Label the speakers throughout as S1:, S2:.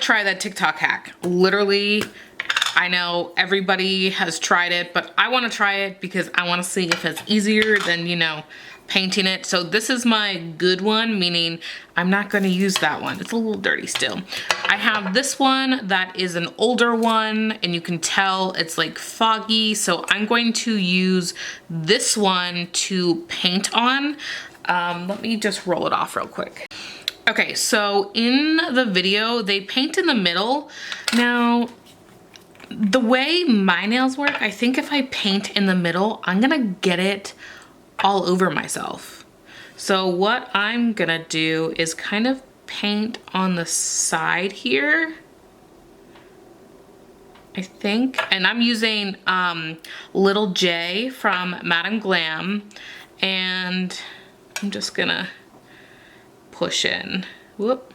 S1: try that TikTok hack. Literally, I know everybody has tried it, but I want to try it because I want to see if it's easier than, you know, painting it. So this is my good one, meaning I'm not going to use that one. It's a little dirty still. I have this one that is an older one, and you can tell it's like foggy. So I'm going to use this one to paint on. Let me just roll it off real quick. Okay, so in the video, they paint in the middle. Now, the way my nails work, I think if I paint in the middle, I'm gonna get it all over myself. So what I'm gonna do is kind of paint on the side here, I think. And I'm using Little J from GLAM, and I'm just gonna push in. Whoop.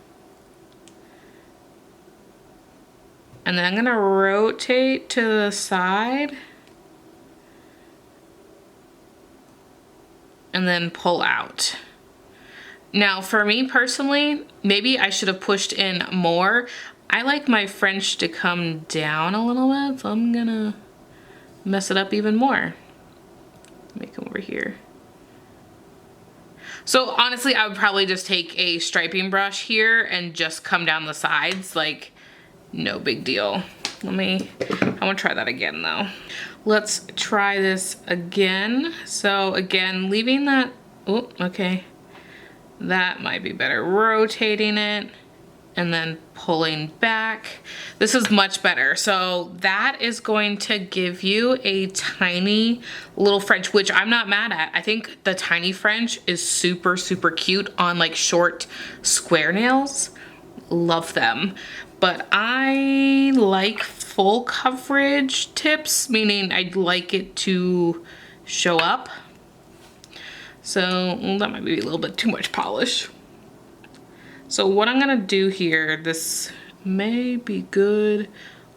S1: And then I'm gonna rotate to the side and then pull out. Now for me personally, maybe I should have pushed in more. I like my French to come down a little bit, so I'm gonna mess it up even more. Make them over here. So honestly, I would probably just take a striping brush here and just come down the sides, like no big deal. I wanna try that again though. Let's try this again. So again, leaving that, oh, okay. That might be better. Rotating it and then pulling back. This is much better. So that is going to give you a tiny little French, which I'm not mad at. I think the tiny French is super, super cute on like short square nails. Love them. But I like full coverage tips, meaning I'd like it to show up. So that might be a little bit too much polish. So what I'm gonna do here, this may be good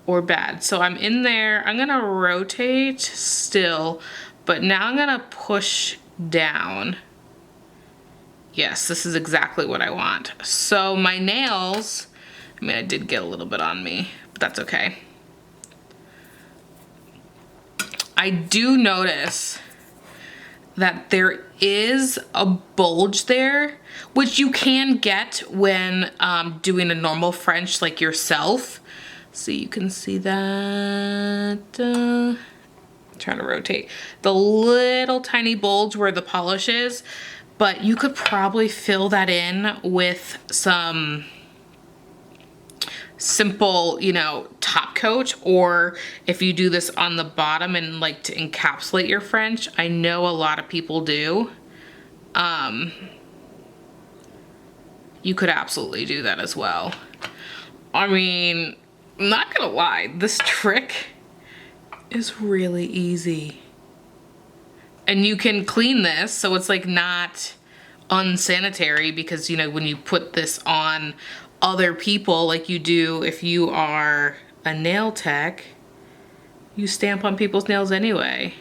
S1: or bad. So I'm in there, I'm gonna rotate still, but now I'm gonna push down. Yes, this is exactly what I want. So my nails, I mean, I did get a little bit on me, but that's okay. I do notice that there is a bulge there, which you can get when doing a normal French like yourself. So you can see that, I'm trying to rotate, the little tiny bulge where the polish is, but you could probably fill that in with some simple, you know, top coat, or if you do this on the bottom and like to encapsulate your French, I know a lot of people do. You could absolutely do that as well. I mean, I'm not gonna lie, this trick is really easy. And you can clean this so it's like not unsanitary, because you know, when you put this on other people like you do if you are a nail tech, you stamp on people's nails anyway.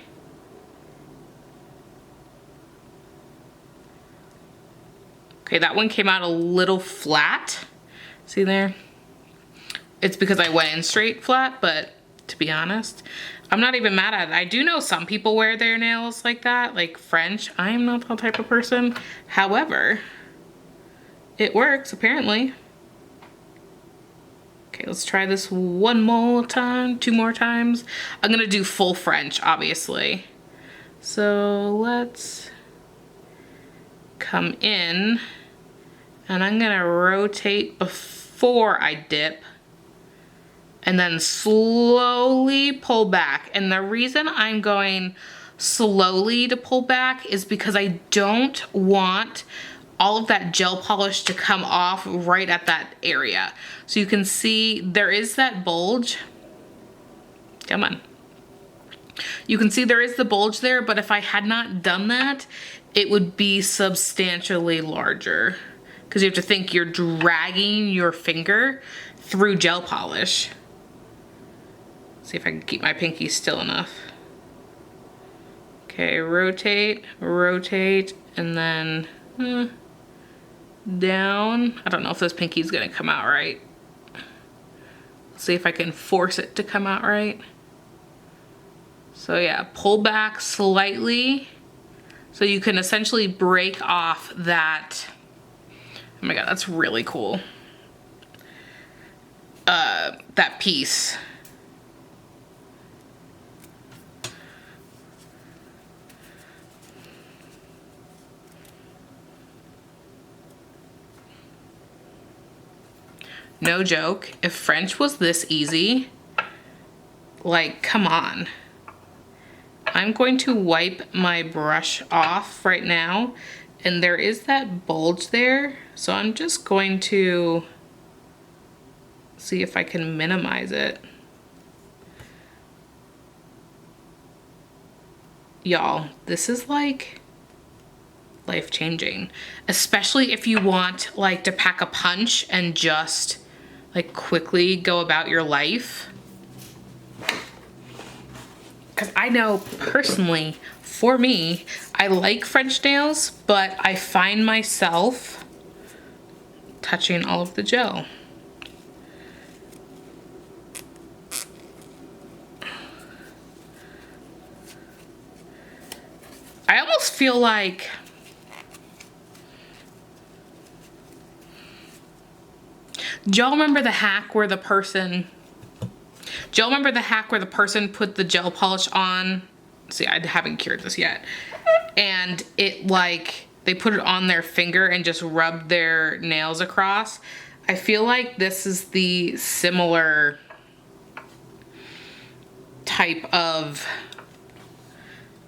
S1: Okay, that one came out a little flat. See there? It's because I went in straight flat, but to be honest, I'm not even mad at it. I do know some people wear their nails like that, like French. I am not that type of person. However, it works apparently. Okay, let's try this one more time, 2 more times. I'm gonna do full French, obviously. So let's come in and I'm gonna rotate before I dip and then slowly pull back. And the reason I'm going slowly to pull back is because I don't want all of that gel polish to come off right at that area. So you can see there is that bulge. Come on. You can see there is the bulge there, but if I had not done that, it would be substantially larger, because you have to think you're dragging your finger through gel polish. See if I can keep my pinky still enough. Okay, rotate, rotate, and then down. I don't know if this pinky's gonna come out right. Let's see if I can force it to come out right. So yeah, pull back slightly so you can essentially break off that. Oh my God, that's really cool. That piece. No joke, if French was this easy, like, come on. I'm going to wipe my brush off right now, and there is that bulge there, so I'm just going to see if I can minimize it. Y'all, this is like life-changing, especially if you want like to pack a punch and just like quickly go about your life. Because I know personally, for me, I like French nails, but I find myself touching all of the gel. I almost feel like do y'all remember the hack where the person put the gel polish on? See, I haven't cured this yet. And it like, they put it on their finger and just rubbed their nails across. I feel like this is the similar type of,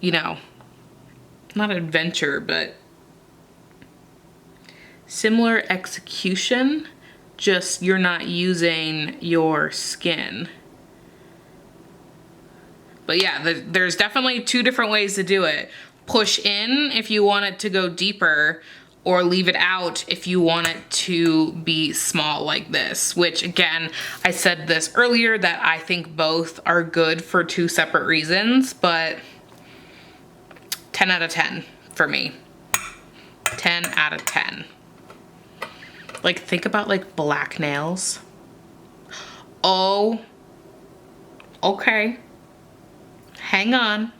S1: you know, not adventure, but similar execution. Just you're not using your skin. But yeah, there's definitely two different ways to do it. Push in if you want it to go deeper, or leave it out if you want it to be small like this, which again, I said this earlier that I think both are good for two separate reasons, but 10 out of 10 for me. 10 out of 10. Like, think about like black nails. Oh, okay. Hang on.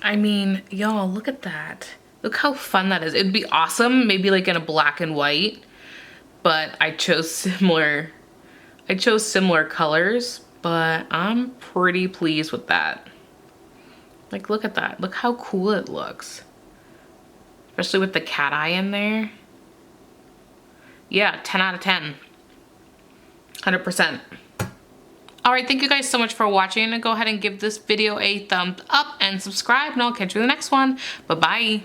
S1: I mean, y'all, look at that. Look how fun that is. It'd be awesome, maybe like in a black and white, but I chose similar colors, but I'm pretty pleased with that. Like, look at that. Look how cool it looks. Especially with the cat eye in there. Yeah, 10 out of 10. 100%. All right, thank you guys so much for watching, and go ahead and give this video a thumbs up and subscribe, and I'll catch you in the next one. Bye-bye.